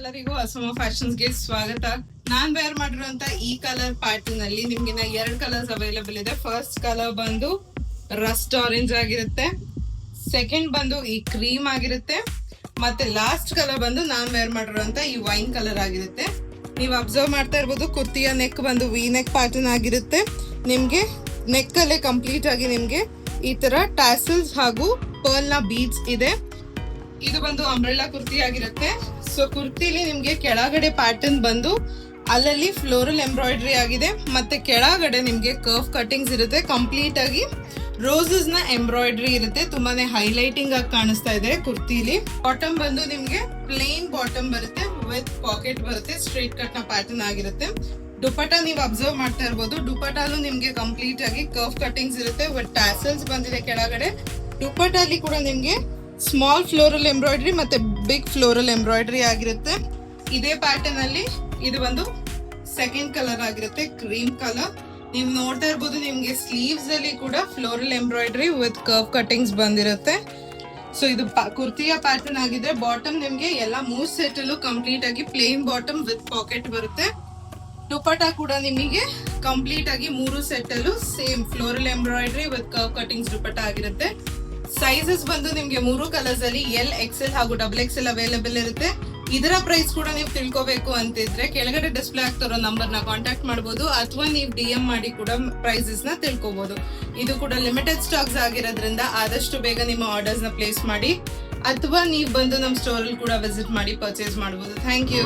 ಎಲ್ಲರಿಗೂ ಅಸಮ ಫ್ಯಾಷನ್ಸ್ ಗೆ ಸ್ವಾಗತ. ನಾನ್ ವೇರ್ ಮಾಡಿರುವಂತ ಈ ಕಲರ್ ಪ್ಯಾಟರ್ನ್ ನಲ್ಲಿ ನಿಮ್ಗೆ 2 ಕಲರ್ಸ್ ಅವೈಲೇಬಲ್ ಇದೆ. ಫಸ್ಟ್ ಕಲರ್ ಬಂದು ರಸ್ಟ್ ಆರೆಂಜ್ ಆಗಿರುತ್ತೆ, ಸೆಕೆಂಡ್ ಬಂದು ಈ ಕ್ರೀಮ್ ಆಗಿರುತ್ತೆ, ಮತ್ತೆ ಲಾಸ್ಟ್ ಕಲರ್ ಬಂದು ನಾನ್ ವೇರ್ ಮಾಡಿರುವಂತ ಈ ವೈನ್ ಕಲರ್ ಆಗಿರುತ್ತೆ. ನೀವು ಅಬ್ಸರ್ವ್ ಮಾಡ್ತಾ ಇರ್ಬೋದು, ಕುರ್ತಿಯ ನೆಕ್ ಬಂದು ವಿ ನೆಕ್ ಪ್ಯಾಟರ್ನ್ ಆಗಿರುತ್ತೆ. ನಿಮ್ಗೆ ನೆಕ್ ಅಲ್ಲೇ ಕಂಪ್ಲೀಟ್ ಆಗಿ ನಿಮ್ಗೆ ಈ ತರ ಟ್ಯಾಸಲ್ಸ್ ಹಾಗೂ ಪರ್ಲ್ ನ ಬೀಡ್ಸ್ ಇದೆ. ಇದು ಬಂದು ಅಂಬ್ರೆಲಾ ಕುರ್ತಿ ಆಗಿರುತ್ತೆ. ಸೊ ಕುರ್ತಿಲಿ ನಿಮ್ಗೆ ಕೆಳಗಡೆ ಪ್ಯಾಟರ್ನ್ ಬಂದು ಅಲ್ಲಲ್ಲಿ ಫ್ಲೋರಲ್ ಎಂಬ್ರಾಯ್ಡ್ರಿ ಆಗಿದೆ, ಮತ್ತೆ ಕೆಳಗಡೆ ನಿಮ್ಗೆ ಕರ್ವ್ ಕಟಿಂಗ್ಸ್ ಇರುತ್ತೆ. ಕಂಪ್ಲೀಟ್ ಆಗಿ ರೋಸಸ್ ನ ಎಂಬ್ರಾಯ್ಡ್ರಿ ಇರುತ್ತೆ, ತುಂಬಾನೇ ಹೈಲೈಟಿಂಗ್ ಆಗಿ ಕಾಣಿಸ್ತಾ ಇದೆ ಕುರ್ತಿಲಿ. ಬಾಟಮ್ ಬಂದು ನಿಮ್ಗೆ ಪ್ಲೇನ್ ಬಾಟಮ್ ಬರುತ್ತೆ, ವಿತ್ ಪಾಕೆಟ್ ಬರುತ್ತೆ, ಸ್ಟ್ರೇಟ್ ಕಟ್ ನ ಪ್ಯಾಟರ್ನ್ ಆಗಿರುತ್ತೆ. ದುಪಟ್ಟ ನೀವು ಅಬ್ಸರ್ವ್ ಮಾಡ್ತಾ ಇರ್ಬೋದು, ದುಪಟ್ಟಾಲು ನಿಮ್ಗೆ ಕಂಪ್ಲೀಟ್ ಆಗಿ ಕರ್ವ್ ಕಟಿಂಗ್ಸ್ ಇರುತ್ತೆ, ವಿತ್ ಟ್ಯಾಸಲ್ಸ್ ಬಂದಿದೆ ಕೆಳಗಡೆ. ದುಪಟ್ಟಾಲಿ ಕೂಡ ನಿಮ್ಗೆ ಸ್ಮಾಲ್ ಫ್ಲೋರಲ್ ಎಂಬ್ರಾಯ್ಡ್ರಿ ಮತ್ತೆ ಬಿಗ್ ಫ್ಲೋರಲ್ ಎಂಬ್ರಾಯ್ಡ್ರಿ ಆಗಿರುತ್ತೆ. ಇದೇ ಪ್ಯಾಟರ್ನ್ ಅಲ್ಲಿ ಇದು ಒಂದು ಸೆಕೆಂಡ್ ಕಲರ್ ಆಗಿರುತ್ತೆ, ಕ್ರೀಮ್ ಕಲರ್. ನೀವು ನೋಡ್ತಾ ಇರ್ಬೋದು, ನಿಮ್ಗೆ ಸ್ಲೀವ್ಸ್ ಅಲ್ಲಿ ಕೂಡ floral embroidery with curve cuttings ಬಂದಿರುತ್ತೆ. ಸೊ ಇದು ಕುರ್ತಿಯ ಪ್ಯಾಟರ್ನ್ ಆಗಿದೆ. ಬಾಟಮ್ ನಿಮ್ಗೆ ಎಲ್ಲ 3 ಸೆಟ್ ಅಲ್ಲೂ ಕಂಪ್ಲೀಟ್ ಆಗಿ ಪ್ಲೇನ್ ಬಾಟಮ್ ವಿತ್ ಪಾಕೆಟ್ ಬರುತ್ತೆ. ದುಪಟ್ಟ ಕೂಡ ನಿಮಗೆ ಕಂಪ್ಲೀಟ್ ಆಗಿ 3 ಸೆಟ್ ಅಲ್ಲೂ same floral embroidery with curve cuttings dupatta ಆಗಿರುತ್ತೆ. ಸೈಜಸ್ ಬಂದು ನಿಮ್ಗೆ 3 ಕಲರ್ಸ್ ಅಲ್ಲಿ ಎಲ್, ಎಕ್ಸೆಲ್ ಹಾಗೂ XXL ಅವೈಲೇಬಲ್ ಇರುತ್ತೆ. ಇದರ ಪ್ರೈಸ್ ಕೂಡ ನೀವು ತಿಳ್ಕೋಬೇಕು ಅಂತಿದ್ರೆ ಕೆಳಗಡೆ ಡಿಸ್ಪ್ಲೇ ಆಗ್ತಿರೋ ನಂಬರ್ ನ ಕಾಂಟ್ಯಾಕ್ಟ್ ಮಾಡಬಹುದು, ಅಥವಾ ನೀವು DM ಮಾಡಿ ಕೂಡ ಪ್ರೈಸಸ್ ನ ತಿಳ್ಕೋಬಹುದು. ಇದು ಕೂಡ ಲಿಮಿಟೆಡ್ ಸ್ಟಾಕ್ಸ್ ಆಗಿರೋದ್ರಿಂದ ಆದಷ್ಟು ಬೇಗ ನಿಮ್ಮ ಆರ್ಡರ್ಸ್ ನ ಪ್ಲೇಸ್ ಮಾಡಿ, ಅಥವಾ ನೀವು ಬಂದು ನಮ್ಮ ಸ್ಟೋರ್ ಅಲ್ಲಿ ಕೂಡ ವಿಸಿಟ್ ಮಾಡಿ ಪರ್ಚೇಸ್ ಮಾಡಬಹುದು. Thank you.